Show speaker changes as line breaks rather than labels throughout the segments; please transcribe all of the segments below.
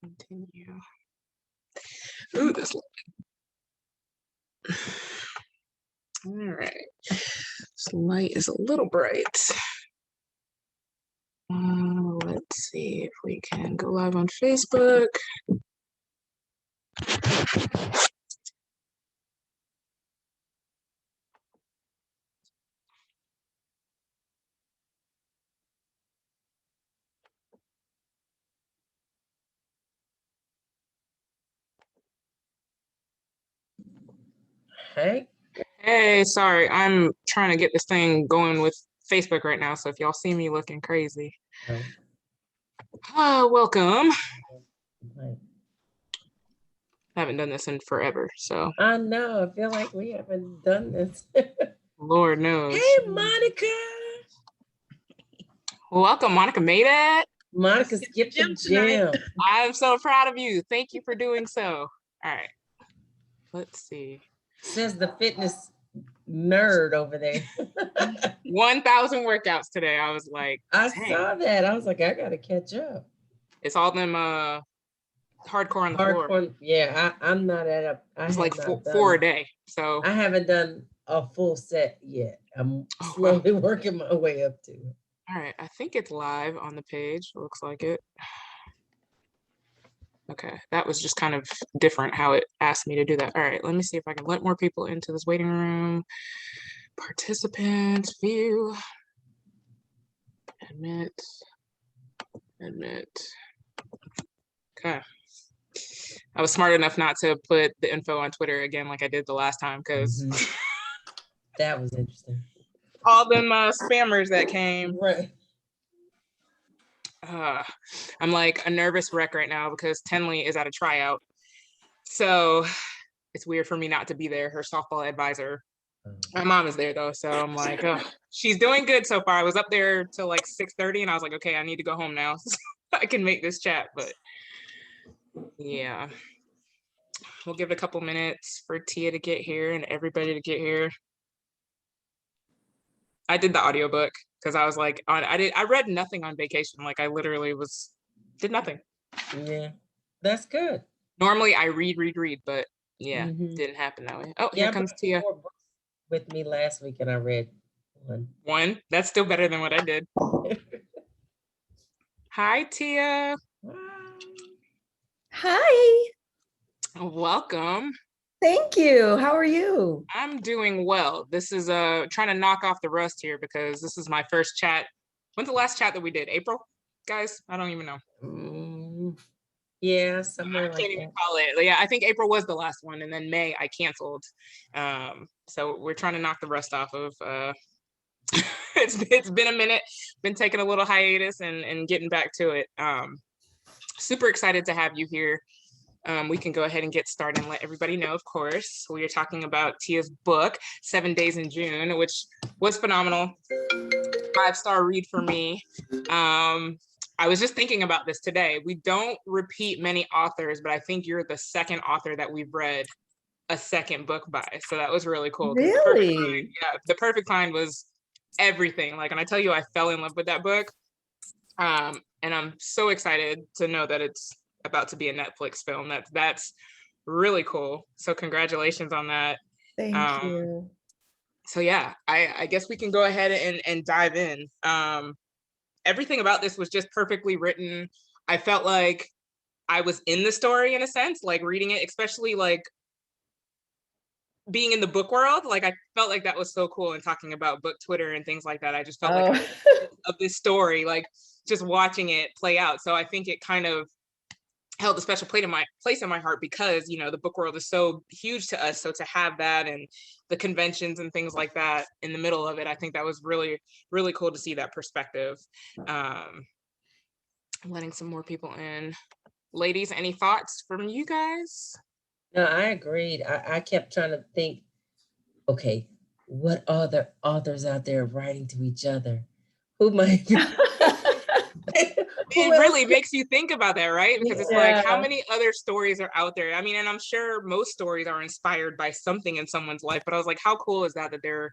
Continue. Ooh, this light. All right. This light is a little bright. Let's see if we can go live on Facebook. Hey, sorry, I'm trying to get this thing going with Facebook right now, so if y'all see me looking crazy. Welcome. I haven't done this in forever, so.
I know, I feel like we haven't done this.
Lord knows.
Hey, Monica.
Welcome, Monica made it.
Monica skipped the gym.
I'm so proud of you. Thank you for doing so. All right. Let's see.
Says the fitness nerd over there.
1,000 workouts today. I was like,
I saw that. I was like, I gotta catch up.
It's all them hardcore on the floor.
Yeah, I'm not at a.
It's like four a day. So
I haven't done a full set yet. I'm slowly working my way up to it.
All right, I think it's live on the page. Looks like it. Okay, that was just kind of different how it asked me to do that. All right, let me see if I can let more people into this waiting room. Participants, view, admit. Okay. I was smart enough not to put the info on Twitter again like I did the last time because
that was interesting.
All them spammers that came.
Right.
I'm like a nervous wreck right now because Tenley is at a tryout. So it's weird for me not to be there, her softball advisor. My mom is there though, so I'm like, oh, she's doing good so far. I was up there till like 6:30 and I was like, okay, I need to go home now so I can make this chat, but yeah. We'll give it a couple minutes for Tia to get here and everybody to get here. I did the audiobook because I was like, I read nothing on vacation. Like I literally did nothing.
Yeah, that's good.
Normally I read, but yeah, didn't happen that way. Oh, here comes Tia.
With me last week and I read
one. That's still better than what I did. Hi, Tia.
Hi.
Welcome.
Thank you. How are you?
I'm doing well. This is trying to knock off the rust here because this is my first chat. When's the last chat that we did? April, guys? I don't even know.
Yeah, somewhere
I can't even call it. Yeah, I think April was the last one, and then May I canceled. So we're trying to knock the rust off of. It's been a minute. Been taking a little hiatus and getting back to it. Super excited to have you here. We can go ahead and get started and let everybody know, of course. We are talking about Tia's book, 7 Days in June, which was phenomenal. 5-star read for me. I was just thinking about this today. We don't repeat many authors, but I think you're the second author that we've read a second book by. So that was really cool.
Really?
The Perfect Kind was everything. Like, and I tell you, I fell in love with that book. And I'm so excited to know that it's about to be a Netflix film. That's really cool. So congratulations on that.
Thank you.
So yeah, I guess we can go ahead and dive in. Everything about this was just perfectly written. I felt like I was in the story in a sense, like reading it, especially like being in the book world. Like I felt like that was so cool, and talking about book Twitter and things like that. I just felt like I was of this story, like just watching it play out. So I think it kind of held a special place in my heart because, you know, the book world is so huge to us. So to have that and the conventions and things like that in the middle of it, I think that was really, really cool to see that perspective. I'm letting some more people in. Ladies, any thoughts from you guys?
No, I agreed. I kept trying to think, okay, what other authors out there writing to each other? Who might be?
It really makes you think about that, right? Because it's like, how many other stories are out there? I mean, and I'm sure most stories are inspired by something in someone's life, but I was like, how cool is that they're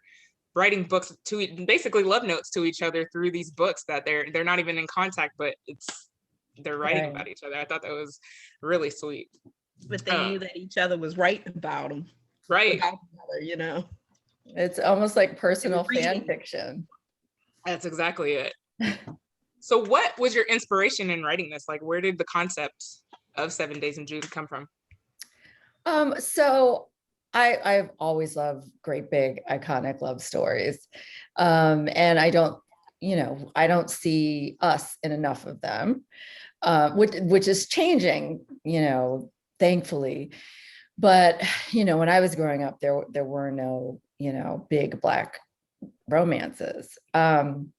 writing books to basically love notes to each other through these books that they're not even in contact, but it's they're writing
Right.
about each other. I thought that was really sweet.
But they knew that each other was right about them.
Right.
About each other, you know.
It's almost like personal fan
reading.
fiction.
That's exactly it. So what was your inspiration in writing this? Like, where did the concept of 7 Days in June come from?
So I've always loved great big iconic love stories. And I don't see us in enough of them, which is changing, thankfully. But, when I was growing up, there were no, big Black romances. One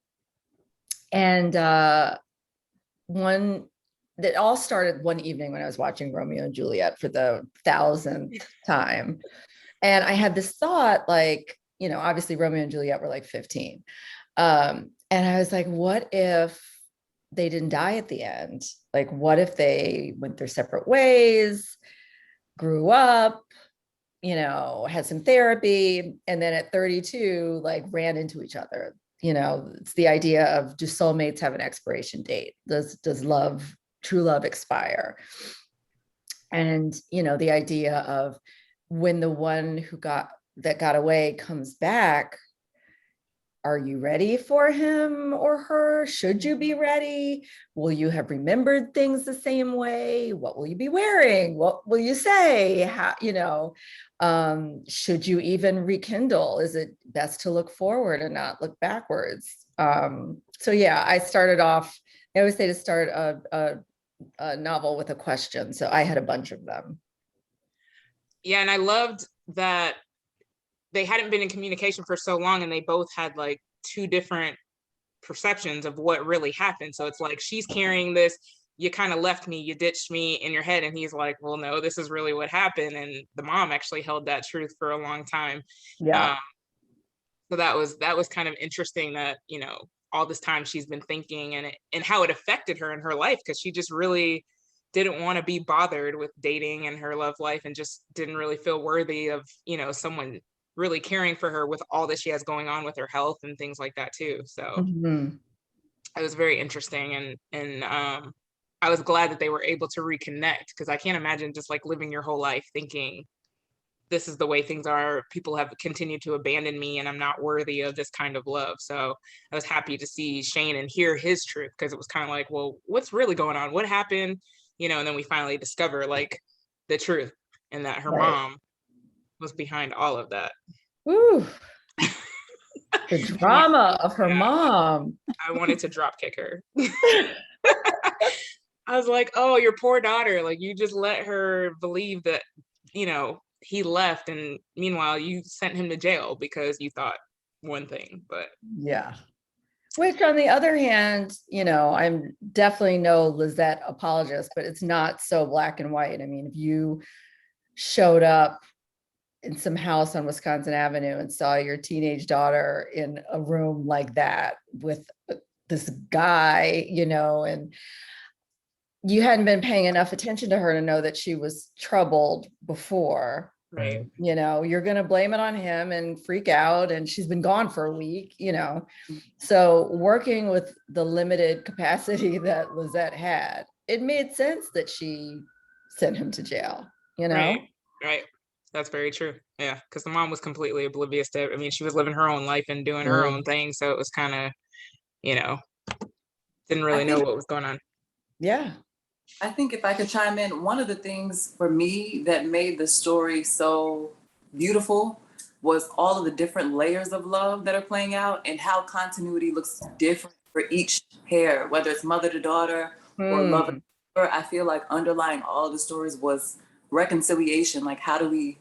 that all started one evening when I was watching Romeo and Juliet for the 1000th time. And I had this thought, like, obviously Romeo and Juliet were like 15. And I was like, what if they didn't die at the end? Like, what if they went their separate ways, grew up, had some therapy, and then at 32, like ran into each other? It's the idea of, do soulmates have an expiration date? Does true love expire? And, the idea of, when the one that got away comes back, are you ready for him or her? Should you be ready? Will you have remembered things the same way? What will you be wearing? What will you say? How, should you even rekindle? Is it best to look forward and not look backwards? So yeah, I started off, I always say to start a novel with a question. So I had a bunch of them.
Yeah, and I loved that they hadn't been in communication for so long, and they both had like two different perceptions of what really happened. So it's like, she's carrying this, you kind of left me, you ditched me, in your head, and he's like, well, no, this is really what happened. And the mom actually held that truth for a long time.
Yeah.
So that was kind of interesting, that all this time she's been thinking, and how it affected her in her life, because she just really didn't want to be bothered with dating and her love life, and just didn't really feel worthy of someone really caring for her with all that she has going on with her health and things like that too. So it was very interesting, and I was glad that they were able to reconnect, because I can't imagine just like living your whole life thinking, this is the way things are, people have continued to abandon me, and I'm not worthy of this kind of love. So I was happy to see Shane and hear his truth, because it was kind of like, well, what's really going on? What happened? And then we finally discover like the truth, and that her mom was behind all of that.
Ooh. The drama of her mom.
I wanted to drop kick her. I was like, oh, your poor daughter, like, you just let her believe that he left, and meanwhile you sent him to jail because you thought one thing. But
yeah, which on the other hand, I'm definitely no Lizette apologist, but it's not so black and white. I mean, if you showed up in some house on Wisconsin Avenue and saw your teenage daughter in a room like that with this guy, and you hadn't been paying enough attention to her to know that she was troubled before,
right.
You're going to blame it on him and freak out, and she's been gone for a week, So working with the limited capacity that Lizette had, it made sense that she sent him to jail,
Right. That's very true. Yeah, because the mom was completely oblivious to it. I mean, she was living her own life and doing her own thing, so it was kind of, didn't really know what was going on.
Yeah.
I think if I could chime in, one of the things for me that made the story so beautiful was all of the different layers of love that are playing out, and how continuity looks different for each pair, whether it's mother to daughter or lover to lover. I feel like underlying all of the stories was reconciliation. Like, how do we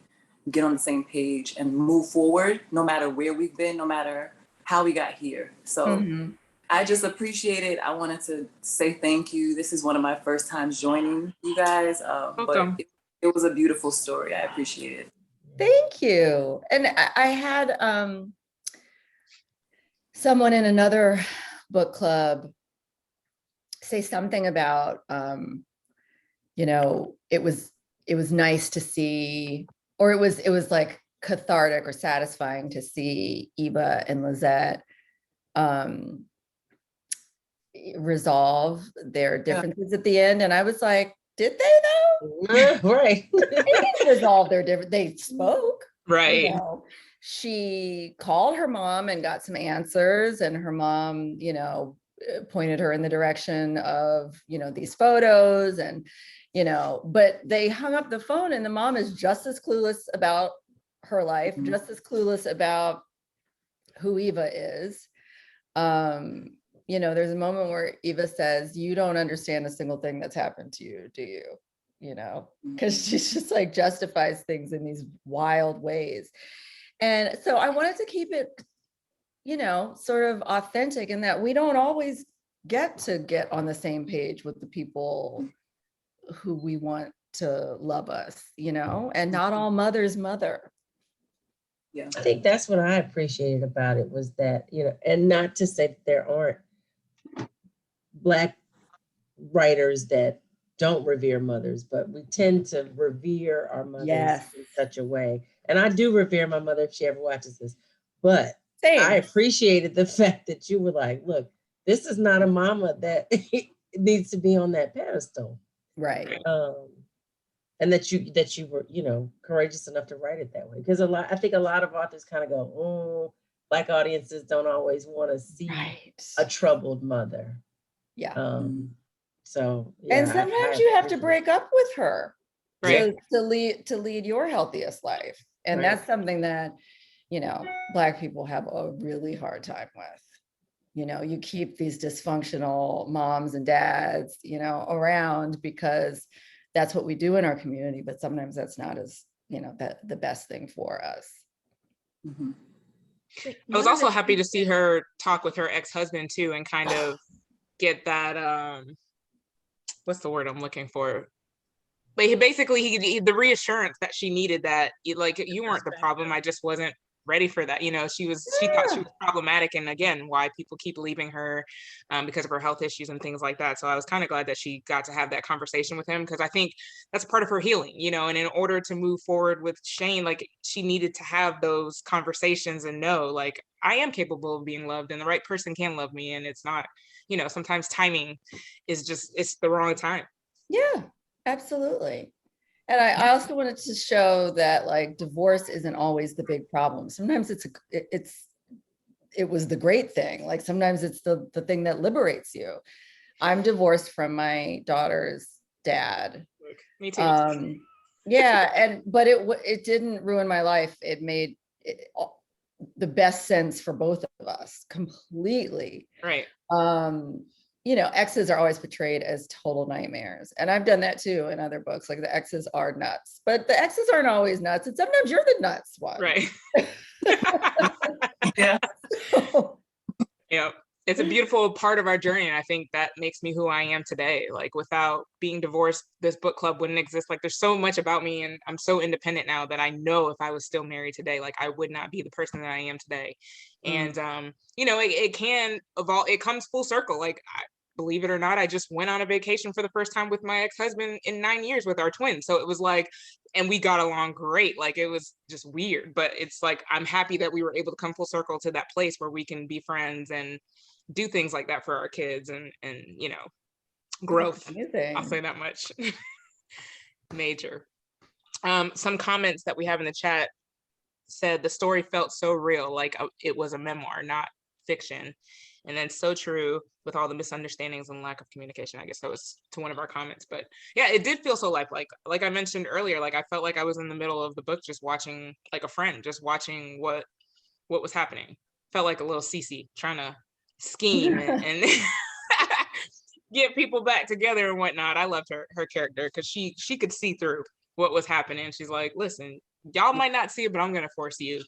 get on the same page and move forward, no matter where we've been, no matter how we got here. So I just appreciate it. I wanted to say thank you. This is one of my first times joining you guys, but it was a beautiful story. I appreciate it.
Thank you. And I had someone in another book club say something about, it was nice to see, or it was like cathartic or satisfying to see Eva and Lizette resolve their differences at the end. And I was like, did they though?
Right.
They didn't resolve their difference. They spoke.
Right.
You know, she called her mom and got some answers, and her mom, you know, pointed her in the direction of, you know, these photos, and, you know, but they hung up the phone, and the mom is just as clueless about her life, just as clueless about who Eva is. You know, there's a moment where Eva says, "You don't understand a single thing that's happened to you, do you?" You know, because she's just like justifies things in these wild ways. And so I wanted to keep it, you know, sort of authentic, in that we don't always get on the same page with the people who we want to love us, you know, and not all mothers mother.
Yeah.
I think that's what I appreciated about it, was that, you know, and not to say that there aren't Black writers that don't revere mothers, but we tend to revere our mothers in such a way. And I do revere my mother if she ever watches this, but I appreciated the fact that you were like, look, this is not a mama that needs to be on that pedestal.
Right.
And that you were, you know, courageous enough to write it that way. Because I think a lot of authors kind of go, oh, Black audiences don't always want to see a troubled mother.
Yeah.
So yeah,
and sometimes you have to break up with her,
right,
to lead your healthiest life. And that's something that, you know, Black people have a really hard time with. You know, you keep these dysfunctional moms and dads, you know, around because that's what we do in our community, but sometimes that's not as, you know, the best thing for us.
Mm-hmm.
I was also happy to see her talk with her ex-husband too, and kind of get that, what's the word I'm looking for? But he the reassurance that she needed, that like, you weren't the problem, I just wasn't ready for that. You know, she thought she was problematic, and again, why people keep leaving her because of her health issues and things like that. So I was kind of glad that she got to have that conversation with him, because I think that's part of her healing, you know, and in order to move forward with Shane, like, she needed to have those conversations and know, like, I am capable of being loved, and the right person can love me, and it's not, you know, sometimes timing is just, it's the wrong time.
Yeah, absolutely. And I also wanted to show that, like, divorce isn't always the big problem. Sometimes it was the great thing. Like, sometimes it's the thing that liberates you. I'm divorced from my daughter's dad.
Me too.
Yeah, but it didn't ruin my life. It made the best sense for both of us completely.
Right.
You know, exes are always portrayed as total nightmares. And I've done that too in other books. Like, the exes are nuts, but the exes aren't always nuts. And sometimes you're the nuts one.
Right.
Yeah.
Yeah. It's a beautiful part of our journey. And I think that makes me who I am today. Like, without being divorced, this book club wouldn't exist. Like, there's so much about me, and I'm so independent now that I know if I was still married today, like, I would not be the person that I am today. And, you know, it can evolve. It comes full circle. Like, believe it or not, I just went on a vacation for the first time with my ex-husband in 9 years with our twins. So it was like, and we got along great. Like, it was just weird, but it's like, I'm happy that we were able to come full circle to that place where we can be friends and do things like that for our kids, and you know, growth. I'll say that much. Major. Some comments that we have in the chat said the story felt so real, like it was a memoir, not fiction. And then so true with all the misunderstandings and lack of communication. I guess that was to one of our comments, but yeah, it did feel so lifelike. Like I mentioned earlier, like, I felt like I was in the middle of the book, just watching, like a friend, just watching what was happening. Felt like a little Cece trying to scheme and get people back together and whatnot. I loved her character, because she could see through what was happening. She's like, listen, y'all might not see it, but I'm gonna force you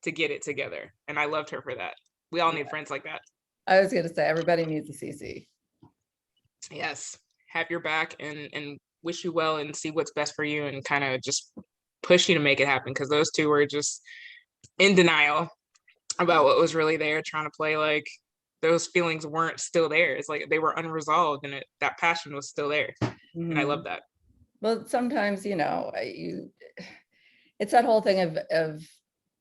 to get it together. And I loved her for that. We all need friends like that.
I was gonna say, everybody needs a CC.
Yes, have your back and wish you well and see what's best for you, and kind of just push you to make it happen, because those two were just in denial about what was really there, trying to play like those feelings weren't still there. It's like they were unresolved, and that passion was still there. And I love that.
Well, sometimes, you know, it's that whole thing of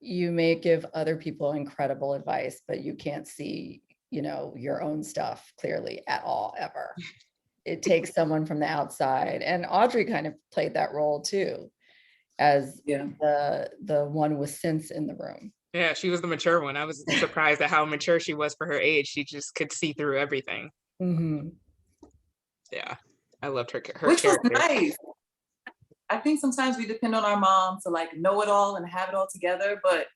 you may give other people incredible advice, but you can't see, you know, your own stuff clearly at all, ever. It takes someone from the outside. And Audrey kind of played that role too, as the one with sense in the room.
Yeah, she was the mature one. I was surprised at how mature she was for her age. She just could see through everything.
Mm-hmm.
Yeah, I loved her
Which
character.
was nice. I think sometimes we depend on our mom to like know it all and have it all together. But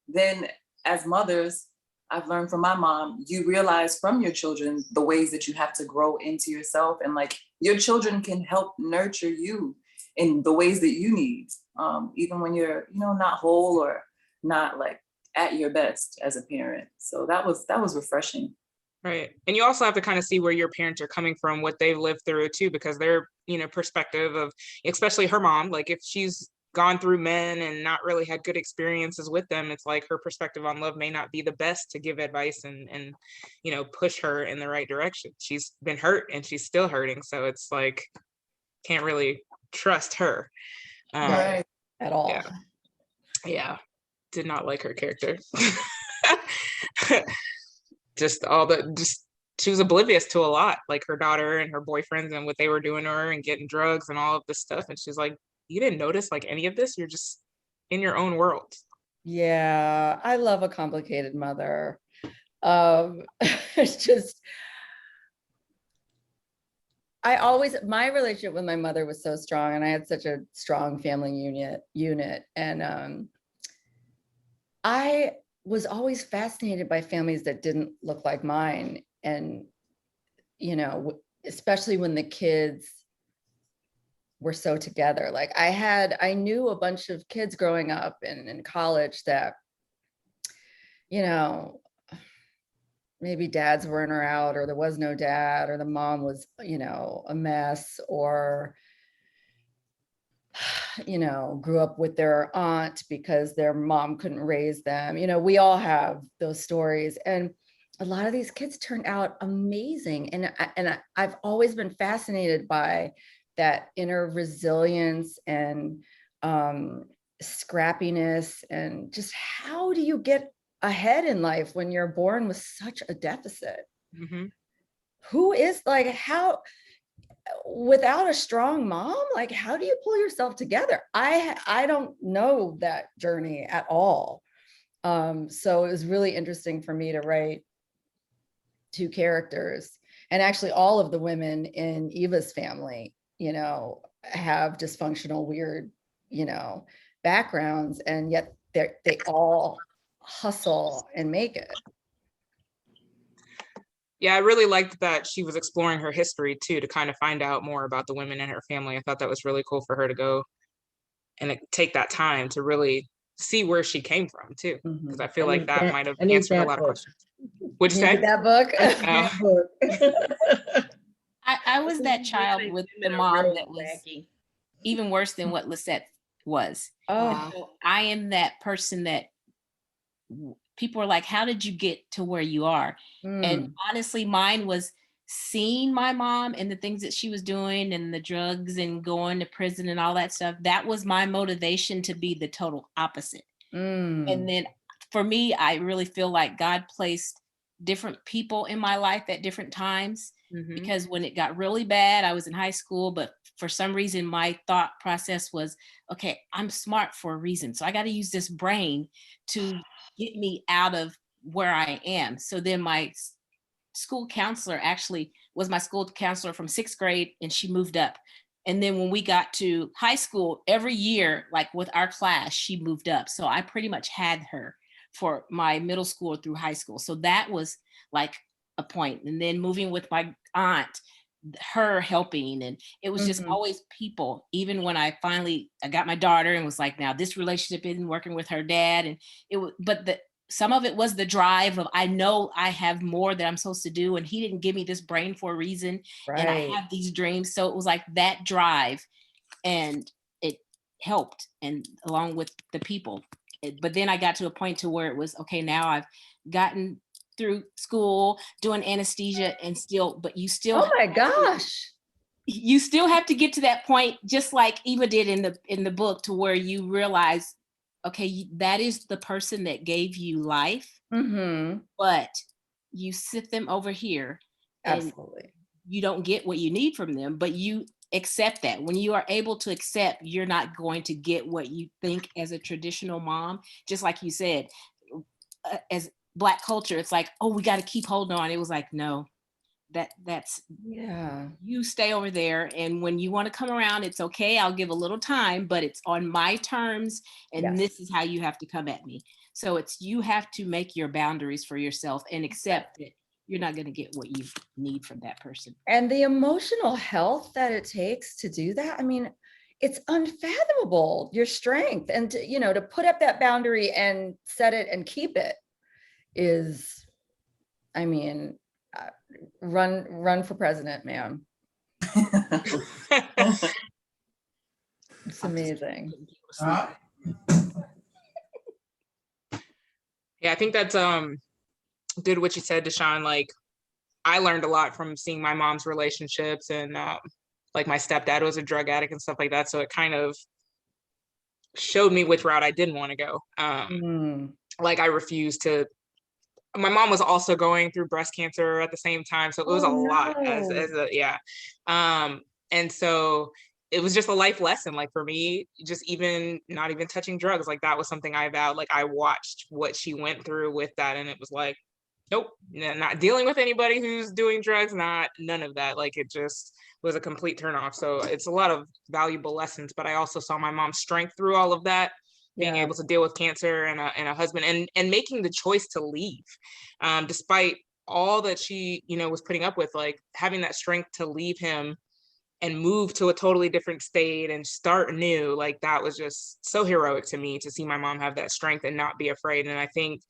then as mothers, I've learned from my mom, you realize from your children the ways that you have to grow into yourself. And like your children can help nurture you in the ways that you need, even when you're, you know, not whole or not like at your best as a parent. So that was refreshing.
Right. And you also have to kind of see where your parents are coming from, what they've lived through too, because their, you know, perspective of, especially her mom, like if she's gone through men and not really had good experiences with them, it's like her perspective on love may not be the best to give advice and you know, push her in the right direction. She's been hurt and she's still hurting. So it's like, can't really trust her.
Right. At all.
Yeah. Yeah. Did not like her character. She was oblivious to a lot, like her daughter and her boyfriends and what they were doing to her and getting drugs and all of this stuff. And she's like, you didn't notice like any of this? You're just in your own world.
Yeah, I love a complicated mother. It's just, my relationship with my mother was so strong, and I had such a strong family unit. And I was always fascinated by families that didn't look like mine. And, you know, especially when the kids were so together. Like I knew a bunch of kids growing up in college that, you know, maybe dads weren't around, or there was no dad, or the mom was, you know, a mess, or, you know, grew up with their aunt because their mom couldn't raise them. You know, we all have those stories. And a lot of these kids turned out amazing. And I've always been fascinated by that inner resilience and scrappiness, and just how do you get ahead in life when you're born with such a deficit?
Mm-hmm.
Who is like, how, without a strong mom, like how do you pull yourself together? I don't know that journey at all. So it was really interesting for me to write two characters, and actually all of the women in Eva's family, you know, have dysfunctional, weird, you know, backgrounds, and yet they all hustle and make it.
Yeah, I really liked that she was exploring her history too, to kind of find out more about the women in her family. I thought that was really cool for her to go and take that time to really see where she came from too, because I feel like that might have answered a lot of questions. What'd you say?
That book?
I was that child with the mom that was
wacky.
even worse than what Lisette was.
Oh,
So I am that person that people are like, how did you get to where you are? And honestly, mine was seeing my mom and the things that she was doing and the drugs and going to prison and all that stuff. That was my motivation to be the total opposite. And then for me, I really feel like God placed different people in my life at different times, because when it got really bad, I was in high school, but for some reason, my thought process was, okay, I'm smart for a reason. So I got to use this brain to get me out of where I am. So then my school counselor actually was my school counselor from 6th grade, and she moved up. And then when we got to high school, every year, like with our class, she moved up. So I pretty much had her for my middle school through high school. So that was like a point. And then moving with my aunt, her helping, and it was just always people. Even when I got my daughter and was like, now this relationship isn't working with her dad, and it was, but some of it was the drive of, I know I have more that I'm supposed to do, and he didn't give me this brain for a reason, and I have these dreams. So it was like that drive, and it helped, and along with the people. But then I got to a point to where it was, okay, now I've gotten through school doing anesthesia, and but you still,
oh my gosh,
you still have to get to that point, just like Eva did in the book, to where you realize, okay, that is the person that gave you life, but you sit them over here and
Absolutely.
you don't get what you need from them, but you accept that. When you are able to accept, you're not going to get what you think as a traditional mom. Just like you said, as Black culture, it's like, oh, we got to keep holding on. It was like, no, that's
Yeah.
you stay over there, and when you want to come around, it's okay, I'll give a little time, but it's on my terms, and
Yes.
this is how you have to come at me. So it's, you have to make your boundaries for yourself and accept that you're not going to get what you need from that person.
And the emotional health that it takes to do that, I mean, it's unfathomable, your strength, and to, you know, to put up that boundary and set it and keep it is, I mean, run for president, ma'am. It's amazing.
Yeah, I think that's good what you said, Deshaun. Like, I learned a lot from seeing my mom's relationships, and like my stepdad was a drug addict and stuff like that. So it kind of showed me which route I didn't want to go. Like, I refused to. My mom was also going through breast cancer at the same time, so it was a lot as a yeah. And so it was just a life lesson. Like, for me, just even not even touching drugs, like that was something I vowed. Like, I watched what she went through with that, and it was like, nope, not dealing with anybody who's doing drugs, none of that. Like, it just was a complete turnoff. So it's a lot of valuable lessons, but I also saw my mom's strength through all of that, being able to deal with cancer and a husband, and making the choice to leave, despite all that she, you know, was putting up with, like having that strength to leave him and move to a totally different state and start new. Like, that was just so heroic to me, to see my mom have that strength and not be afraid. And I think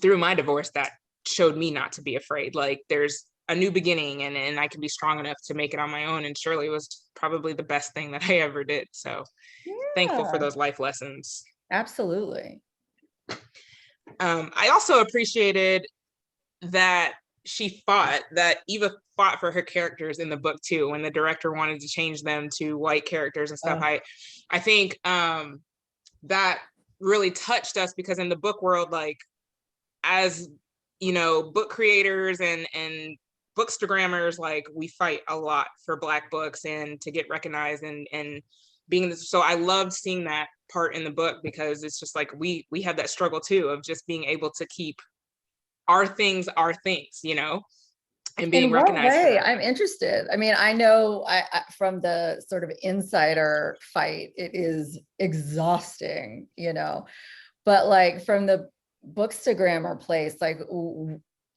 through my divorce, that showed me not to be afraid. Like, there's a new beginning, and I can be strong enough to make it on my own. And Shirley was probably the best thing that I ever did. So thankful for those life lessons.
Absolutely.
I also appreciated that Eva fought for her characters in the book too, when the director wanted to change them to white characters and stuff. I think that really touched us, because in the book world, like, as you know, book creators and bookstagrammers, like, we fight a lot for Black books and to get recognized and being this. So I loved seeing that part in the book, because it's just like we have that struggle too, of just being able to keep our things, you know, and being
in what
recognized for
way?
that.
I'm interested. I mean, I know I from the sort of insider fight, it is exhausting, you know, but like from the bookstagrammer place, like,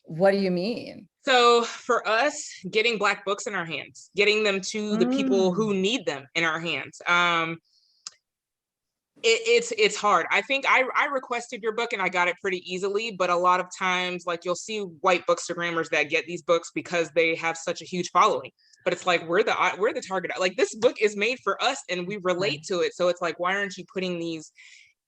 what do you mean?
So for us, getting Black books in our hands, getting them to the people who need them in our hands, it's hard. I think I requested your book and I got it pretty easily, but a lot of times, like, you'll see white bookstagrammers that get these books because they have such a huge following, but it's like, we're the target. Like, this book is made for us and we relate to it. So it's like, why aren't you putting these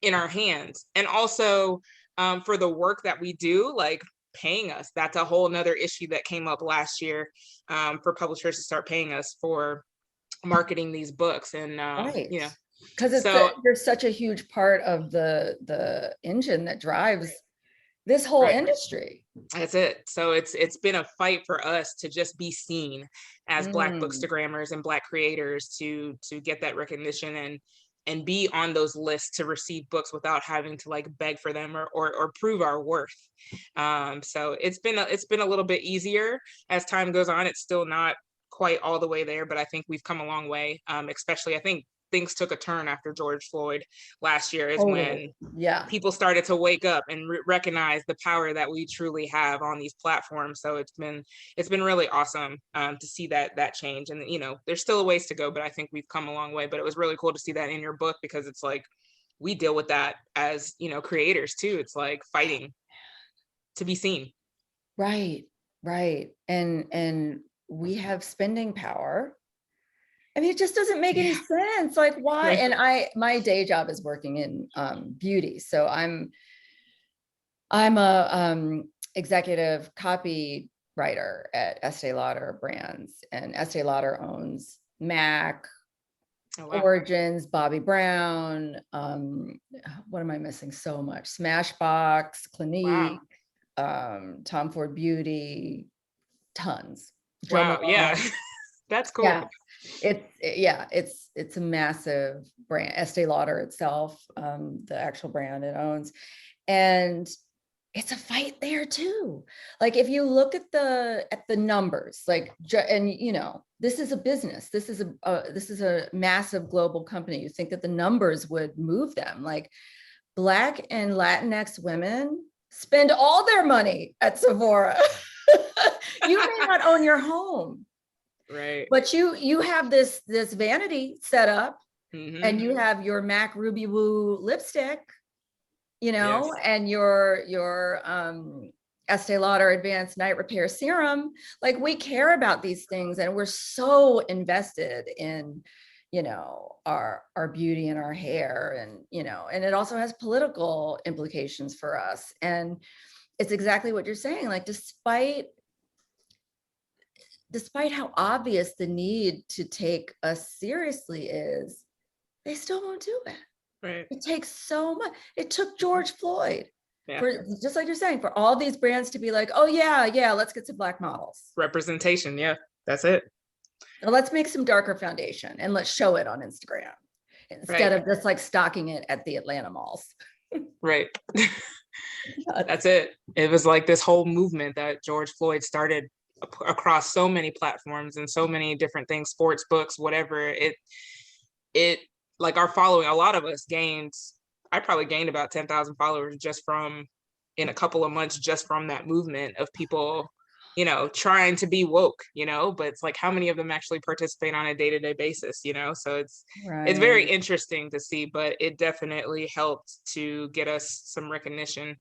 in our hands? And also for the work that we do, like, paying us. That's a whole nother issue that came up last year, for publishers to start paying us for marketing these books. And you know,
because you're such a huge part of the engine that drives this whole industry.
That's it. So it's been a fight for us to just be seen as Black bookstagrammers and Black creators, to get that recognition and be on those lists to receive books without having to, like, beg for them or prove our worth. So it's been a little bit easier as time goes on. It's still not quite all the way there, but I think we've come a long way. Especially, I think things took a turn after George Floyd last year, is when people started to wake up and recognize the power that we truly have on these platforms. So it's been really awesome to see that change. And, you know, there's still a ways to go, but I think we've come a long way. But it was really cool to see that in your book, because it's like, we deal with that as, you know, creators too. It's like fighting to be seen.
Right. And we have spending power. I mean, it just doesn't make any sense. Like, why? And my day job is working in beauty. So I'm a executive copywriter at Estee Lauder Brands, and Estee Lauder owns MAC, Origins, Bobbi Brown. What am I missing? So much. Smashbox, Clinique. Tom Ford Beauty, tons.
Wow, yeah. That's cool.
Yeah, it's a massive brand. Estee Lauder itself, the actual brand it owns, and it's a fight there too. Like if you look at the numbers, like, and you know, this is a business. This is a massive global company. You think that the numbers would move them? Like Black and Latinx women spend all their money at Sephora. You may not own your home,
right?
But you have this vanity set up,
mm-hmm.
and you have your MAC Ruby Woo lipstick, you know, yes. And your Estee Lauder Advanced Night Repair Serum. Like we care about these things, and we're so invested in, you know, our beauty and our hair, and you know, and it also has political implications for us. And it's exactly what you're saying. Like despite how obvious the need to take us seriously is, they still won't do it.
Right.
It takes so much. It took George Floyd, for just like you're saying, for all these brands to be like, oh yeah, let's get some Black models.
Representation, yeah, that's it.
Now let's make some darker foundation and let's show it on Instagram instead of just like stocking it at the Atlanta malls.
Right. That's it. It was like this whole movement that George Floyd started across so many platforms and so many different things, sports, books, whatever. It like our following, a lot of us I probably gained about 10,000 followers just in a couple of months, just from that movement of people, you know, trying to be woke, you know, but it's like how many of them actually participate on a day-to-day basis, you know? So it's very interesting to see, but it definitely helped to get us some recognition,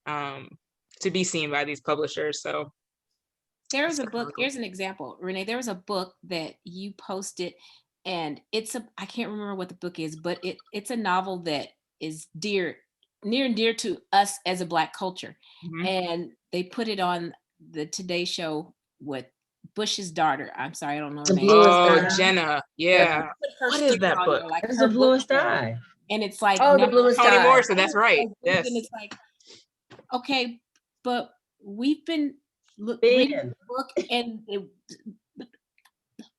to be seen by these publishers. So
there was a book, here's an example, Renee, there was a book that you posted, and I can't remember what the book is, but it's a novel that is near and dear to us as a Black culture. Mm-hmm. And they put it on the Today Show with Bush's daughter. I'm sorry, I don't know her name.
Oh, Jenna. Yeah.
What is that book? Like it's the Bluest Eye.
And it's like,
the Bluest Eye.
Toni Morrison, that's right. Yes.
And it's like, okay, but we've been reading the book, and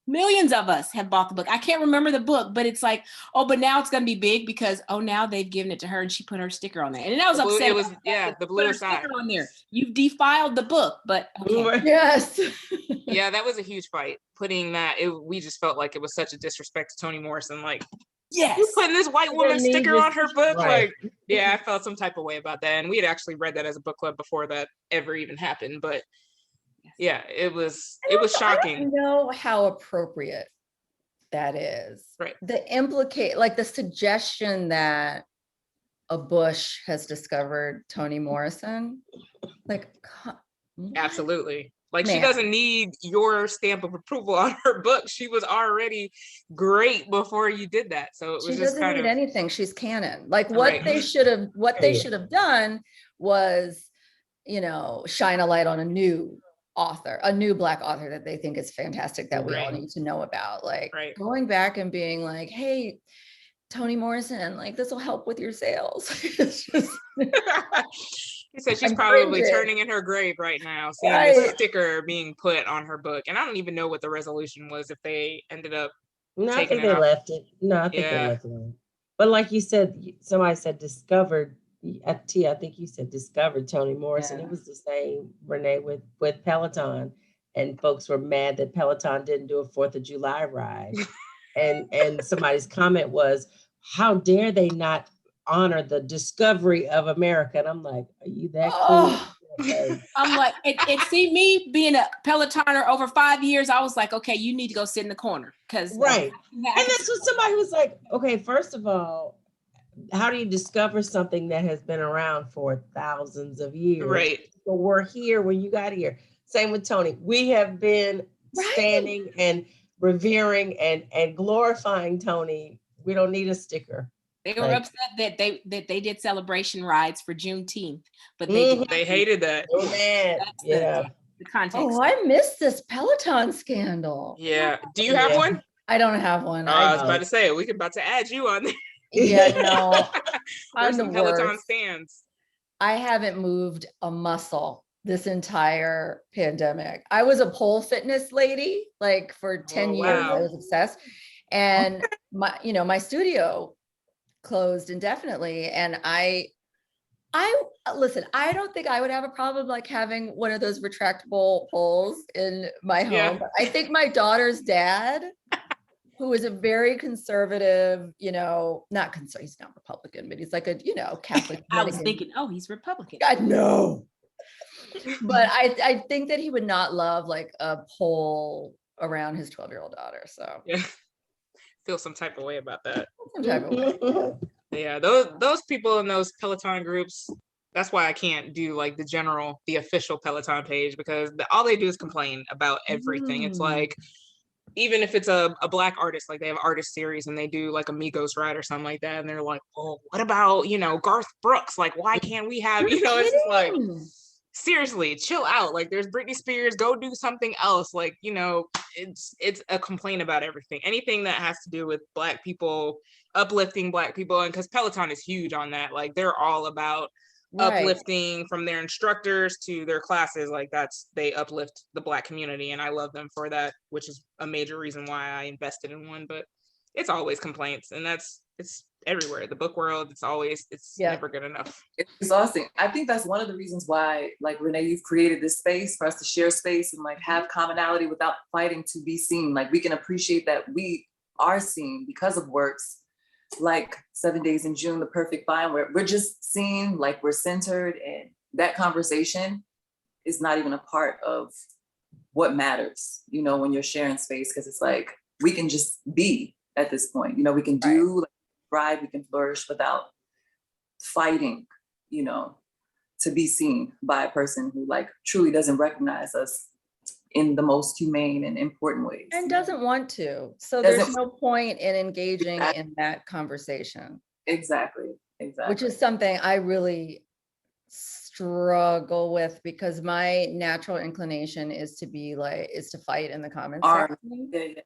millions of us have bought the book. I can't remember the book, but it's like, oh, but now it's going to be big because, oh, now they've given it to her and she put her sticker on there. And I was upset.
It was, the Bluest Eye
on there. You've defiled the book, but okay.
Yes.
Yeah, that was a huge fight. Putting that, we just felt like it was such a disrespect to Toni Morrison. Like,
yes,
you putting this white woman sticker on her book. Right. Like, yeah, I felt some type of way about that. And we had actually read that as a book club before that ever even happened. But yeah, it was shocking.
I don't know how appropriate that is.
Right.
The suggestion that a Bush has discovered Toni Morrison. Like,
absolutely. Like, she doesn't need your stamp of approval on her book. She was already great before you did that. So it was
just kind of, she doesn't need anything. She's canon. Like what they should have done was, you know, shine a light on a new Black author that they think is fantastic that we all need to know about. Like going back and being like, hey, Toni Morrison, like this will help with your sales. It's just
he said she's probably turning in her grave right now, seeing this sticker being put on her book. And I don't even know what the resolution was, if they ended up
I think they left it. No, I think they left it on. But like you said, somebody said discovered. I think you said discovered Toni Morrison. It was the same, Renee, with Peloton, and folks were mad that Peloton didn't do a 4th of July ride. and somebody's comment was, how dare they not honor the discovery of America? And I'm like, are you that cool?
I'm like, it see me being a Pelotoner over 5 years, I was like, okay, you need to go sit in the corner. And
that's what somebody was like, okay, first of all, how do you discover something that has been around for thousands of years?
Right.
So we're here when you got here. Same with Toni. We have been standing and revering and glorifying Toni. We don't need a sticker.
They were upset that they did celebration rides for Juneteenth, but they
hated that.
The context.
Oh, I missed this Peloton scandal.
Yeah. Do you have one?
I don't have one.
I was about to say, we're about to add you on there.
Yeah, no.
Or some Peloton stands.
I haven't moved a muscle this entire pandemic. I was a pole fitness lady, like for 10 years, I
wow.
was obsessed. And my studio closed indefinitely. And I listen, I don't think I would have a problem like having one of those retractable poles in my home.
Yeah.
But I think my daughter's dad, who is a very conservative, not conservative, he's not Republican, but he's like a, Catholic.
I was thinking, oh, he's Republican.
God, no. But I think that he would not love like a pole around his 12-year-old daughter. So
Yeah. Feel some type of way about that.
some type of way.
Yeah, those people in those Peloton groups, that's why I can't do like the official Peloton page, because all they do is complain about everything. It's like, even if it's a black artist, like they have artist series and they do like a Migos ride or something like that, and they're like, oh, what about, Garth Brooks? Like, why can't we have, it's just like, seriously, chill out. Like, there's Britney Spears, go do something else. Like, it's a complaint about everything. Anything that has to do with Black people, uplifting Black people, and because Peloton is huge on that. Like, they're all about uplifting, from their instructors to their classes. Like, they uplift the Black community, and I love them for that, which is a major reason why I invested in one. But it's always complaints, and it's everywhere. The book world, it's never good enough.
It's exhausting. I think that's one of the reasons why, like, Renee, you've created this space for us to share space and like have commonality without fighting to be seen. Like, we can appreciate that we are seen because of works like 7 Days in June, The Perfect Vine, where we're just seen, like we're centered, and that conversation is not even a part of what matters, when you're sharing space, because it's like, we can just be at this point, we can do, like, thrive, we can flourish without fighting, to be seen by a person who like truly doesn't recognize us in the most humane and important ways.
And doesn't want to. So there's no point in engaging in that conversation.
Exactly.
Which is something I really struggle with, because my natural inclination is to fight in the comments section.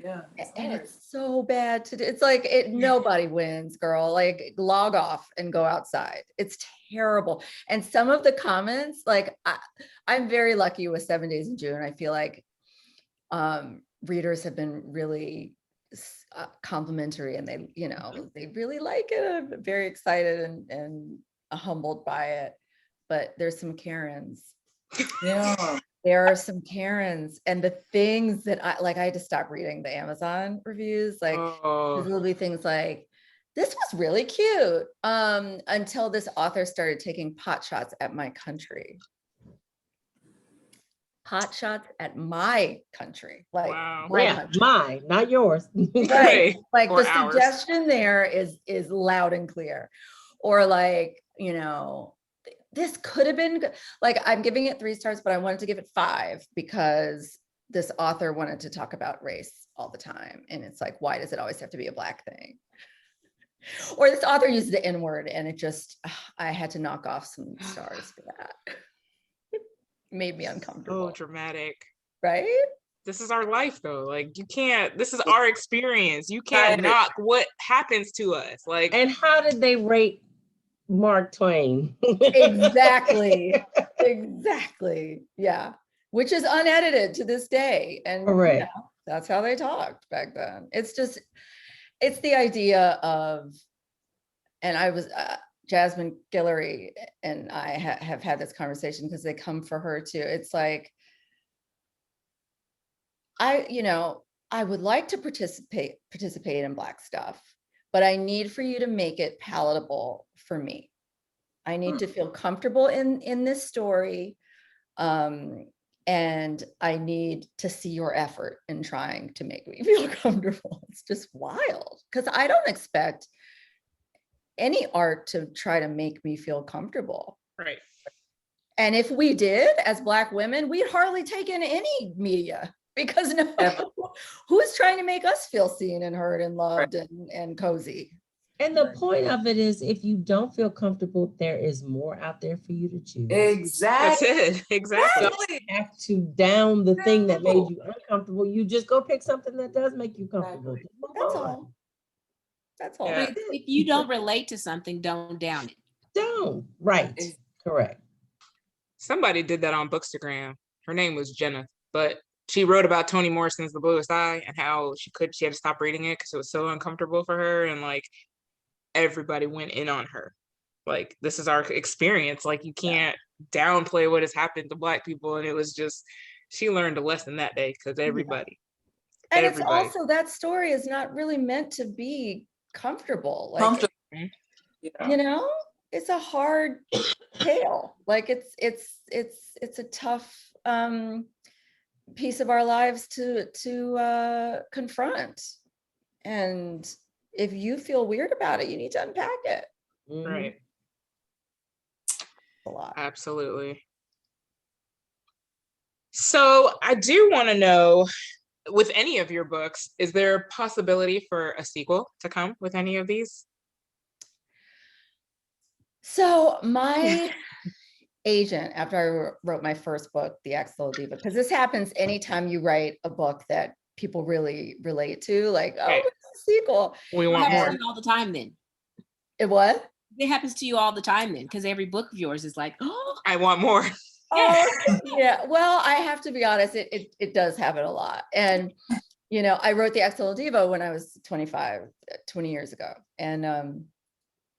Yeah.
And it's so bad to do. It's like nobody wins, girl. Like, log off and go outside. It's terrible. And some of the comments, like, I'm very lucky with 7 Days in June. I feel like readers have been really complimentary, and they really like it. I'm very excited and humbled by it. But there's some Karens.
Yeah.
There are some Karens, and the things that I had to stop reading the Amazon reviews. Like, there'll be things like, this was really cute, until this author started taking pot shots at my country. Pot shots at my country. Like,
wow.
Mine, not yours.
Right. Like,
or
the
ours.
suggestion there is loud and clear. Or like, this could have been like, I'm giving it 3 stars, but I wanted to give it 5 because this author wanted to talk about race all the time. And it's like, why does it always have to be a Black thing? Or this author used the N-word, and it just, I had to knock off some stars for that. It made me uncomfortable.
So dramatic.
Right?
This is our life, though. Like, this is our experience. You can't knock what happens to us. Like,
and how did they rate Mark Twain?
Exactly. Yeah. Which is unedited to this day. And that's how they talked back then. It's the idea of, and I was, Jasmine Guillory and I have had this conversation because they come for her too. It's like, I would like to participate in Black stuff, but I need for you to make it palatable for me. I need to feel comfortable in this story. And I need to see your effort in trying to make me feel comfortable. It's just wild, because I don't expect any art to try to make me feel comfortable.
right.
And if we did, as Black women, we'd hardly take in any media, because who's trying to make us feel seen and heard and loved and cozy?
And the point of it is, if you don't feel comfortable, there is more out there for you to choose.
Exactly.
That's it. Exactly.
You don't have to down the thing that made you uncomfortable. You just go pick something that does make you comfortable.
That's all.
Yeah.
If you don't relate to something, don't down it.
Don't. Right. Correct.
Somebody did that on Bookstagram. Her name was Jenna, but she wrote about Toni Morrison's The Bluest Eye and how she had to stop reading it because it was so uncomfortable for her. And like everybody went in on her. Like, this is our experience. Like, you can't downplay what has happened to Black people. And it was just, she learned a lesson that day because everybody.
And it's also, that story is not really meant to be comfortable. Like, you know, it's a hard tale. Like it's a tough piece of our lives to confront. And if you feel weird about it, you need to unpack it.
Right.
A lot.
Absolutely. So I do want to know, with any of your books, is there a possibility for a sequel to come with any of these?
So my agent, after I wrote my first book, The Axel Diva, because this happens anytime you write a book that people really relate to, like, oh, it's a sequel.
We want more.
All the time then.
It what?
It happens to you all the time then, because every book of yours is like, oh,
I want more.
Oh, yeah. Well, I have to be honest, it does happen a lot. And, you know, I wrote The Axel Diva when I was 25, 20 years ago. And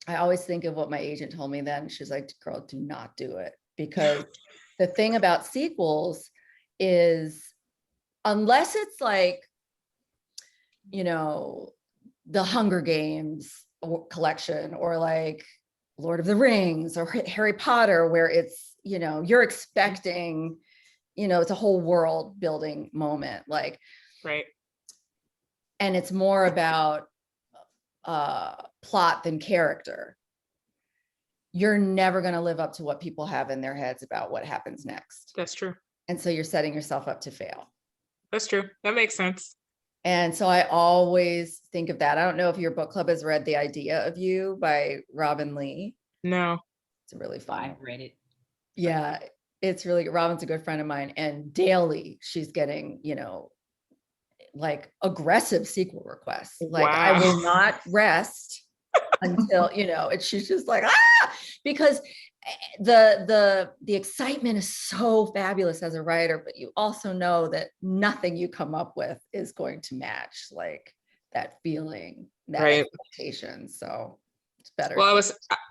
I always think of what my agent told me then. She's like, girl, do not do it. Because the thing about sequels is, unless it's like, you know, the Hunger Games collection, or like Lord of the Rings or Harry Potter, where it's, you know, you're expecting, you know, it's a whole world building moment, like,
right.
And it's more about plot than character. You're never going to live up to what people have in their heads about what happens next.
That's true.
And so you're setting yourself up to fail.
That's true. That makes sense.
And so I always think of that. I don't know if your book club has read The Idea of You by Robin Lee.
No.
It's really fun.
I've read it.
Yeah, it's really good. Robin's a good friend of mine, and daily she's getting, you know, like aggressive sequel requests. Like, wow. I will not rest until, you know, and she's just like, because the excitement is so fabulous as a writer, but you also know that nothing you come up with is going to match like that feeling, that expectation. So it's better.
Well,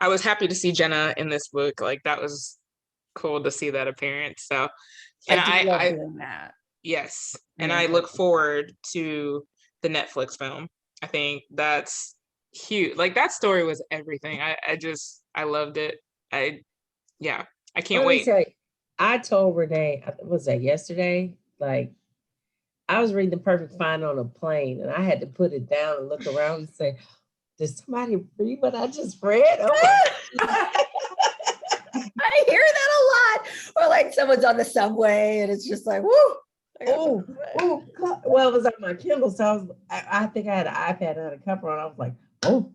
I was happy to see Jenna in this book. Like, that was cool to see that appearance. So, and
I love doing that.
Yes, and I look forward to the Netflix film. I think that's huge. Like, that story was everything. I loved it. I can't wait.
I told Renee, was that yesterday? Like, I was reading The Perfect Find on a plane, and I had to put it down and look around and say, did somebody read what I just read? Oh
I hear that a lot. Or like someone's on the subway and it's just like, woo.
Oh, well, it was on my Kindle, so I think I had an iPad and had a cover on. I was like, oh.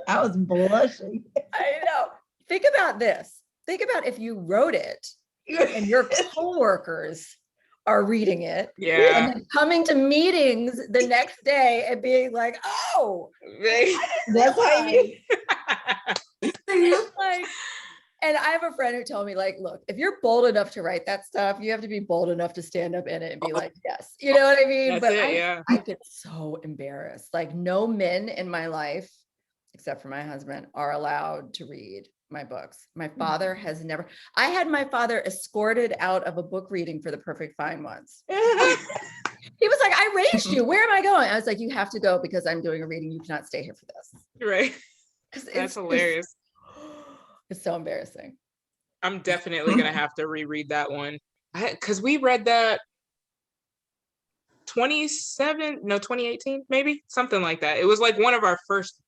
I was blushing.
I know. Think about this. Think about if you wrote it and your coworkers are reading it, and then coming to meetings the next day and being like, oh, that's how you. Like, and I have a friend who told me, like, look, if you're bold enough to write that stuff, you have to be bold enough to stand up in it and be like, yes, you know what I mean? But I get so embarrassed. Like, no men in my life, except for my husband, are allowed to read my books. My father has never. I had my father escorted out of a book reading for The Perfect Find once. He was like, I raised you. Where am I going? I was like, you have to go because I'm doing a reading. You cannot stay here for this.
Right. That's hilarious.
It's so embarrassing.
I'm definitely going to have to reread that one. Because we read that 2018, maybe something like that. It was like one of our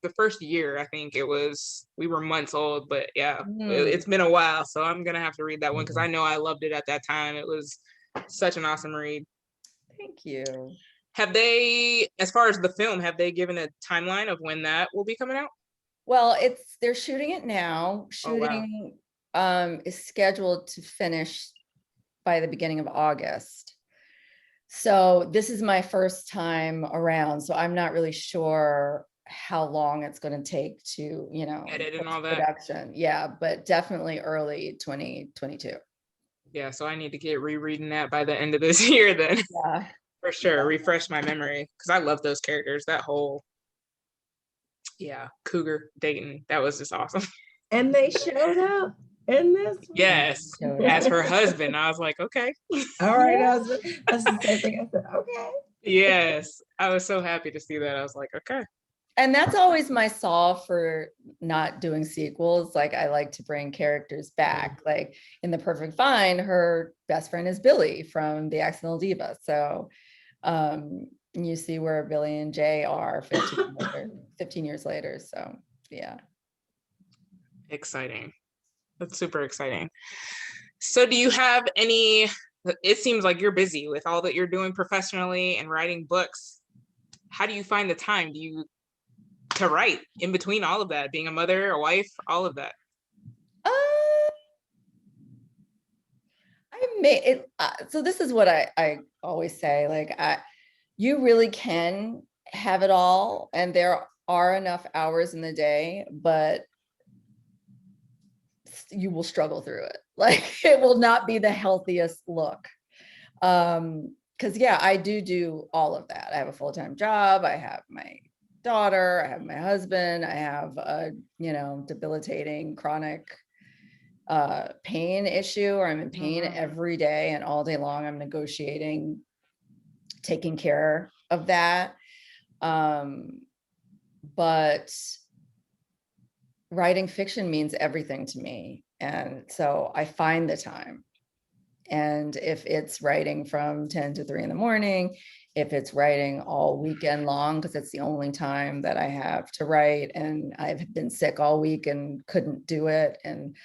the first year, I think it was, we were months old, but it's been a while. So I'm going to have to read that one because I know I loved it at that time. It was such an awesome read.
Thank you.
Have they, as far as the film, have they given a timeline of when that will be coming out?
Well, they're shooting it now. Shooting is scheduled to finish by the beginning of August. So this is my first time around. So I'm not really sure how long it's going to take to,
edit and all that.
production. Yeah, but definitely early 2022.
Yeah, so I need to get rereading that by the end of this year then.
Yeah.
For sure, refresh my memory, because I love those characters. That whole, Cougar Dayton, that was just awesome.
And they showed up in this one?
Yes, as her husband. I was like, okay.
All right, that's the same thing. I said, okay.
Yes, I was so happy to see that. I was like, okay.
And that's always my saw for not doing sequels. Like, I like to bring characters back. Like in The Perfect Find, her best friend is Billy from The Accidental Diva. So you see where Billy and Jay are 15 years later. So yeah.
Exciting. That's super exciting. So do you have any, it seems like you're busy with all that you're doing professionally and writing books. How do you find the time to write in between all of that, being a mother, a wife, all of that?
I made it. So this is what I always say, like, you really can have it all, and there are enough hours in the day, but you will struggle through it. Like, it will not be the healthiest look. Because I do all of that. I have a full-time job. I have my daughter. I have my husband. I have a, debilitating chronic pain issue, or I'm in pain every day, and all day long I'm negotiating taking care of that. But writing fiction means everything to me. And so I find the time. And if it's writing from 10 to 3 in the morning, if it's writing all weekend long, because it's the only time that I have to write, and I've been sick all week and couldn't do it. And,